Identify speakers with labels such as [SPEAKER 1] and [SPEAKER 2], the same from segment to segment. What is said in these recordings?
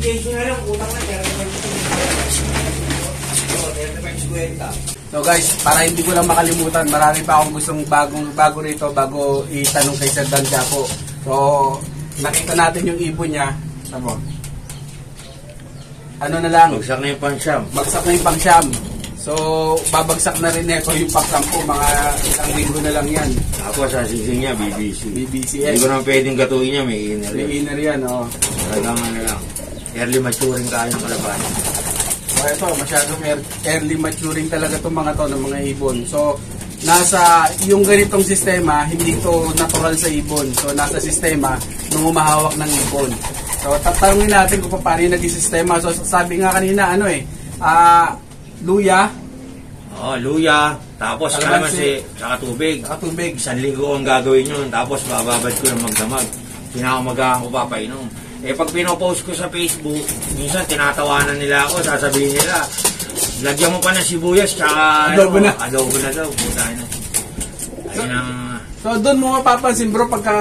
[SPEAKER 1] Application na lang, utang na 35.50.
[SPEAKER 2] So guys, para hindi ko lang makalimutan, marami pa akong gustong bago rito, bago itanong kay Sir Dan Quiapo. So, nakita natin yung ibon niya. Tama. Ano na lang?
[SPEAKER 3] Bagsak na yung pangsyam.
[SPEAKER 2] Bagsak na yung pangsyam. So, babagsak na rin ito yung pang-10, mga isang linggo na lang yan.
[SPEAKER 3] Tapos sasising niya, BBC.
[SPEAKER 2] BBCS.
[SPEAKER 3] Hindi ko naman pwedeng gatuin niya, may inner
[SPEAKER 2] May
[SPEAKER 3] yan.
[SPEAKER 2] inner yan, oh.
[SPEAKER 3] Talagang ano lang. Early maturing tayo ng kalaban.
[SPEAKER 2] So, ito, masyadong early maturing talaga itong mga to ng mga ibon. So, nasa yung ganitong sistema, hindi to natural sa ibon. So, nasa sistema nung umahawak ng ibon. So, tatanungin natin kung paano yung naging sistema. So, sabi nga kanina, luya.
[SPEAKER 3] Oo, luya. Tapos kalamansi, saka tubig.
[SPEAKER 2] Saka tubig.
[SPEAKER 3] 1 linggo ang gagawin yun. Tapos bababad ko ng magdamag. Pinakaumagahan ko papainom. Eh pag pinopost ko sa Facebook, minsan tinatawanan nila ako, sasabihin nila, lagyan mo pa ng sibuyas, tsaka
[SPEAKER 2] adobo na.
[SPEAKER 3] Adobo na daw. Puta na. Ayun ang...
[SPEAKER 2] So doon mo mapapansin bro, pagka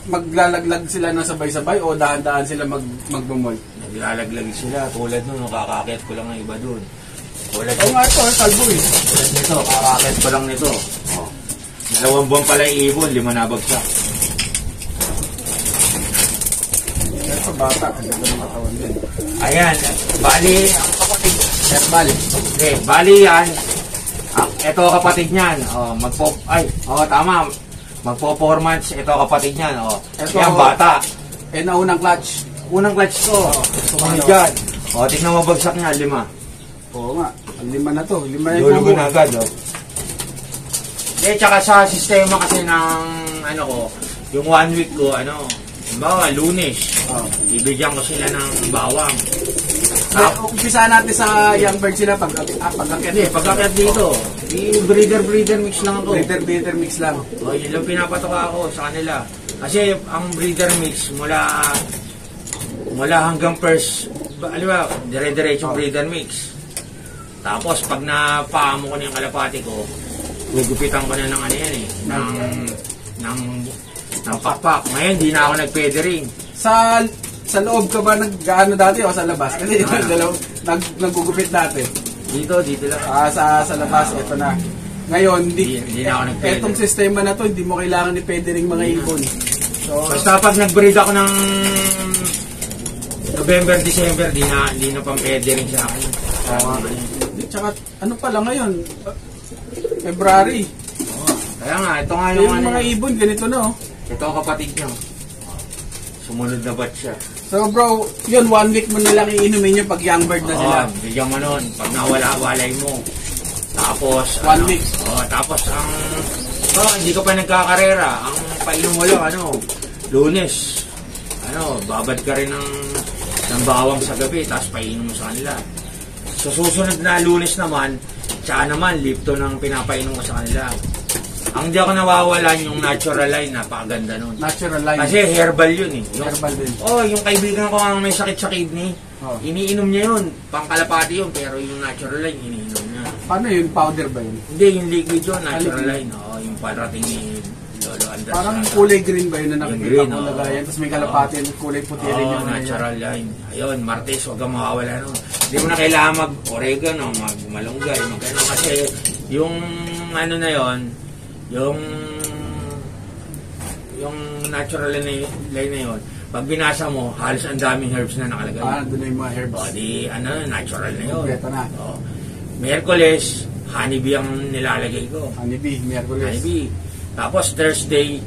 [SPEAKER 2] maglalaglag sila ng sabay-sabay o dahan-dahan sila magbumol.
[SPEAKER 3] Naglalaglag sila. Tulad nun, kakakit ko lang ng iba dun. Tulad
[SPEAKER 2] Oo nga ito, kalbo eh.
[SPEAKER 3] Tulad nito, kakakit ko lang nito. Oh. 2 buwan pala ibon, 5 na bagsak.
[SPEAKER 2] Ito bata, ang ganda ng katawan din.
[SPEAKER 3] Ayan, bali, ang kapatid.
[SPEAKER 2] Herbal.
[SPEAKER 3] Okay, bali yan. Ito kapatid niyan. Tama. Magpo 4 months, ito kapatid niyan.
[SPEAKER 2] Ito,
[SPEAKER 3] yan, bata.
[SPEAKER 2] Naunang clutch.
[SPEAKER 3] Unang clutch ko. Sumunod dyan. Tignan mo bagsak niya, 5.
[SPEAKER 2] Oo nga, 5 na to. 5 na
[SPEAKER 3] Lulugo na agad, tsaka sa sistema kasi ng, yung 1 week ko, halimbawa, Lunes, ibigyan ko sila ng bawang.
[SPEAKER 2] Umpisa natin sa young bird sila
[SPEAKER 3] Pagkakyat dito, breeder mix lang ako.
[SPEAKER 2] Breeder mix lang.
[SPEAKER 3] Yun lang pinapatoka ako sa kanila. Kasi ang breeder mix mula hanggang first, dire-diretsong breeder mix. Tapos pag napaamo ko na yung kalapati ko, gugupitan ko na ng ng pakpak. Ngayon, di na ako nag-feathering.
[SPEAKER 2] Sa loob ka ba nag-ano dati o sa labas? Kasi nagugupit dati.
[SPEAKER 3] Dito lang.
[SPEAKER 2] Sa labas, ito na. Ngayon,
[SPEAKER 3] hindi na ako nag-feathering.
[SPEAKER 2] Etong sistema na to, hindi mo kailangan i-feathering mga ibon. So,
[SPEAKER 3] basta pag nag-breed ako ng November, December, di na pang feathering sa akin.
[SPEAKER 2] Tsaka, ano pala ngayon? February.
[SPEAKER 3] Kaya nga, ito nga
[SPEAKER 2] yung mga ibon, ganito na
[SPEAKER 3] Ito ang kapatid niyo. Sumunod na batch siya.
[SPEAKER 2] So bro, yun 1 week mo na lang iinumin nyo pag young bird na sila.
[SPEAKER 3] Bigyan mo nun. Pag nawala-walay mo. Tapos,
[SPEAKER 2] 1 week.
[SPEAKER 3] Tapos hindi ka pa nagkakarera. Ang painom mo lang, Lunes. Babad ka rin ng bawang sa gabi. Tapos painom mo sa kanila. So susunod na Lunes naman, tsaka naman, Lipton ang pinapainom ko sa kanila. Ang di ako nawawalan yung natural line, napakaganda nun.
[SPEAKER 2] Natural line.
[SPEAKER 3] Kasi herbal yun eh.
[SPEAKER 2] Herbal din.
[SPEAKER 3] Yung kaibigan ko ang may sakit sa kidney, iniinom niya yun. Pangkalapati yun, pero yung natural line, iniinom niya.
[SPEAKER 2] Paano yun? Powder ba yun?
[SPEAKER 3] Hindi, yung liquid yun, natural line. Yung parating ni Lolo Andres.
[SPEAKER 2] Parang kulay green ba yun na nakikita ko lagayan? Tapos may kalapati, kulay puti rin yun.
[SPEAKER 3] Natural line. Ayun, Martes, huwag kang mawawala nun. Hindi mo na kailangan mag-oregano, mag-malunggay, kasi yung na yun, yung natural line na yun, pag binasa mo, halos ang daming herbs na nakalagay.
[SPEAKER 2] Doon na yung mga herbs.
[SPEAKER 3] Natural na yun.
[SPEAKER 2] Ito na.
[SPEAKER 3] Miyerkules, honeybee ang nilalagay ko.
[SPEAKER 2] Honeybee, Miyerkules.
[SPEAKER 3] Honeybee. Tapos Thursday,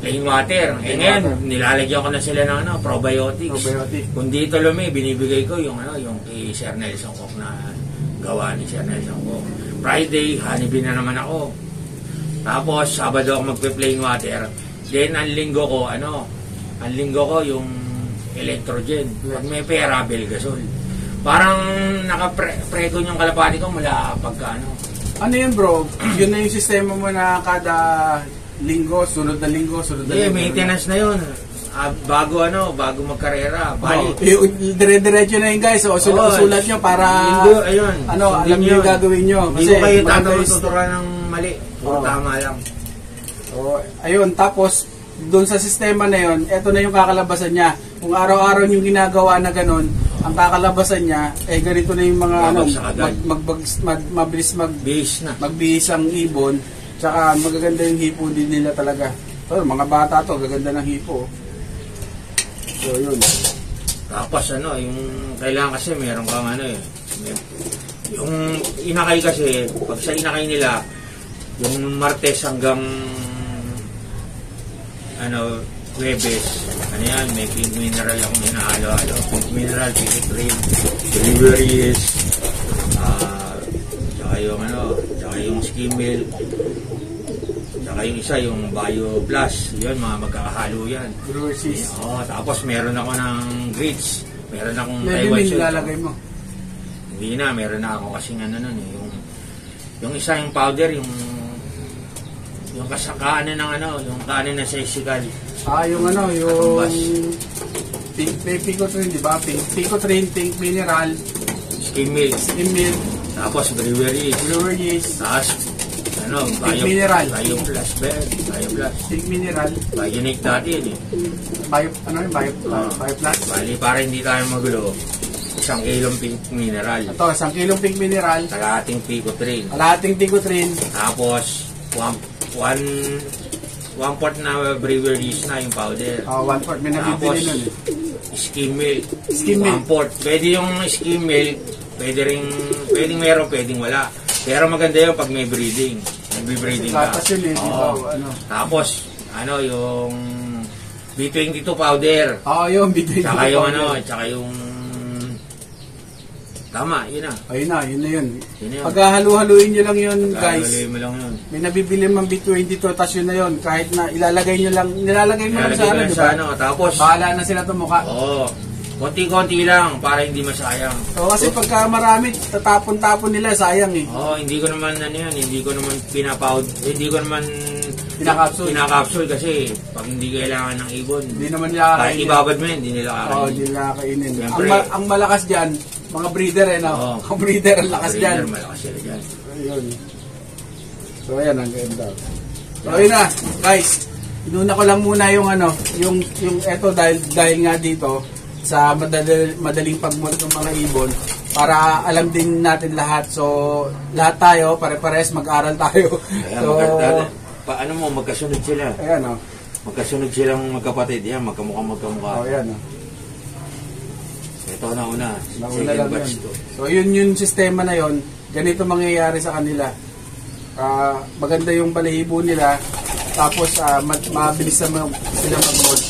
[SPEAKER 3] plain water. Ngayon, nilalagyan ko na sila ng probiotics. Kung dito binibigay ko yung kay Sir Nelson Cook na gawa ni Sir Nelson Cook. Friday, honeybee na naman ako. Tapos, Sabado ako magpe-plain water. Then, ang linggo ko yung electrogen. Pag may pera, Belgasol. Parang naka-pregon yung kalapati ko mula pagka
[SPEAKER 2] Ano yun bro? Yun na yung sistema mo na kada linggo, sunod na linggo.
[SPEAKER 3] Maintenance na yun. Bago magkarera.
[SPEAKER 2] Dire-diretso na yun guys. Sulat nyo para
[SPEAKER 3] ayun,
[SPEAKER 2] alam nyo yung gagawin nyo.
[SPEAKER 3] Hindi ko kayo tuturuan ng mali. Tama lang.
[SPEAKER 2] Ayun, tapos doon sa sistema na yon, eto na yung kakalabasan niya. Kung araw-araw yung ginagawa na ganun, ang kakalabasan niya, ganito na yung mga mabilis magbihis ang ibon, tsaka magaganda yung hipo din nila talaga. So, mga bata to, gaganda ng hipo. So, yun.
[SPEAKER 3] Tapos yung kailangan kasi meron kang yung inakay kasi, pag sa inakay nila, yung Martes hanggang Huwebes, yan, may pink mineral akong hinahalo-halo. Pink mineral, pink cream, deliveries, tsaka yung skim milk, tsaka yung isa, yung Bio Plus, yun, mga magkakahalo yan.
[SPEAKER 2] Groceries.
[SPEAKER 3] Tapos meron ako ng grits, meron akong
[SPEAKER 2] Taiwan Salt. Lalagay mo?
[SPEAKER 3] Hindi na, meron na ako kasing yung isa yung powder, yung kasakaano ng yung kaano na sesical.
[SPEAKER 2] Yung Picotrain, di ba? Picotrain, pink mineral,
[SPEAKER 3] skim milk. Tapos breweries. Tapos
[SPEAKER 2] pink mineral.
[SPEAKER 3] Bio Plus.
[SPEAKER 2] Pink mineral.
[SPEAKER 3] Bionic dati yun
[SPEAKER 2] Bio Plus.
[SPEAKER 3] Bali, para hindi tayo magulo, 1 kilong pink mineral.
[SPEAKER 2] Ito, 1 kilong pink mineral.
[SPEAKER 3] Kalahating Picotrain. Tapos, 1/4 na breweries na yung powder.
[SPEAKER 2] 1/4 may nabibili nun eh.
[SPEAKER 3] Skim milk. 1/4.
[SPEAKER 2] 1/4.
[SPEAKER 3] Pwede yung skim milk, pwedeng meron, pwedeng wala. Pero maganda yun pag may breeding. Nagbe-breeding ka.
[SPEAKER 2] Tapos yun
[SPEAKER 3] Tapos, yung B22 powder.
[SPEAKER 2] Yung B22
[SPEAKER 3] tsaka
[SPEAKER 2] powder.
[SPEAKER 3] Tsaka yung tama, yun na.
[SPEAKER 2] Yun na yun. Paghahalu-haluin nyo lang yun, guys.
[SPEAKER 3] Paghahaluin mo lang yun.
[SPEAKER 2] May nabibili mang B22, tapos yun na yun. Kahit na nilalagay mo lang sa diba?
[SPEAKER 3] Tapos,
[SPEAKER 2] bahala na sila tumukha.
[SPEAKER 3] Konti-konti lang para hindi masayang.
[SPEAKER 2] Kasi pagka marami, tatapon-tapon nila, sayang eh.
[SPEAKER 3] Hindi ko naman hindi ko naman pinakapsul kasi pag hindi kailangan ng ibon.
[SPEAKER 2] Hindi naman nila
[SPEAKER 3] kahit ibabad mo hindi nila kakainin.
[SPEAKER 2] Hindi nila kakainin. Ang malakas dyan, mga breeder Ang breeder ang lakas dyan.
[SPEAKER 3] Malakas sila dyan.
[SPEAKER 2] Ayun. So ayan, ang ganda. So ayun na, guys. Inuna ko lang muna yung eto dahil nga dito sa madaling pagmulot ng mga ibon para alam din natin lahat. So lahat tayo, pare-pares mag-aral tayo.
[SPEAKER 3] Paano mo magkasunod sila?
[SPEAKER 2] Ayan
[SPEAKER 3] Magkasunod silang magkapatid. Yan, magkamukha.
[SPEAKER 2] Ayan
[SPEAKER 3] Ito nauna
[SPEAKER 2] lang yun. So yun yung sistema na yun. Ganito mangyayari sa kanila. Maganda yung balahibo nila. Tapos mabilis na sila mag-mold.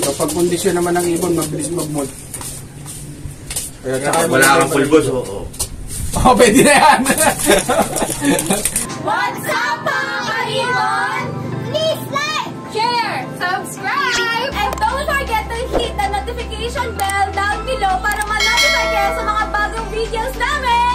[SPEAKER 2] So pag kondisyon naman ng ibon, mabilis mag-mold.
[SPEAKER 3] Wala kang pulbos.
[SPEAKER 2] Pwede na yan.
[SPEAKER 4] What's up mga ibon? Please like, share, subscribe, and don't forget to hit the notification bell down below para ma-notify kayo sa mga bagong videos namin!